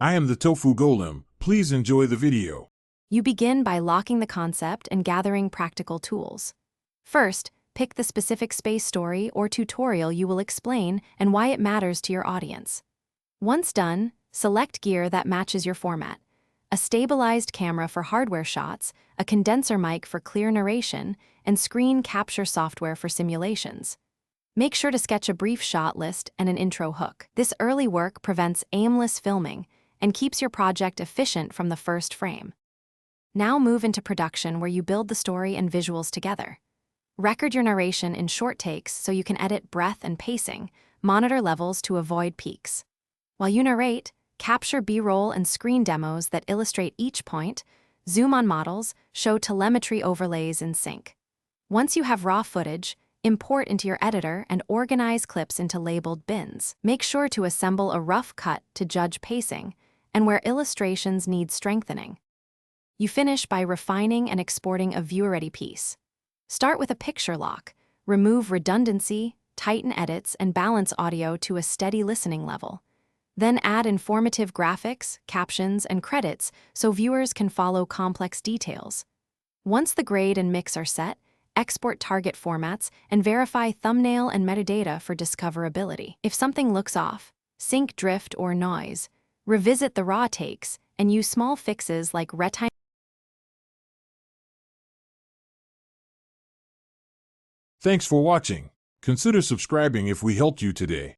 I am the Tofu Golem. Please enjoy the video. You begin by locking the concept and gathering practical tools. First, pick the specific space story or tutorial you will explain and why it matters to your audience. Once done, select gear that matches your format: a stabilized camera for hardware shots, a condenser mic for clear narration, and screen capture software for simulations. Make sure to sketch a brief shot list and an intro hook. This early work prevents aimless filming and keeps your project efficient from the first frame. Now move into production, where you build the story and visuals together. Record your narration in short takes so you can edit breath and pacing, monitor levels to avoid peaks. While you narrate, capture B-roll and screen demos that illustrate each point, zoom on models, show telemetry overlays in sync. Once you have raw footage, import into your editor and organize clips into labeled bins. Make sure to assemble a rough cut to judge pacing and where illustrations need strengthening. You finish by refining and exporting a viewer-ready piece. Start with a picture lock, remove redundancy, tighten edits, and balance audio to a steady listening level. Then add informative graphics, captions, and credits so viewers can follow complex details. Once the grade and mix are set, export target formats and verify thumbnail and metadata for discoverability. If something looks off, sync drift or noise, revisit the raw takes and use small fixes like retina. Thanks for watching. Consider subscribing if we helped you today.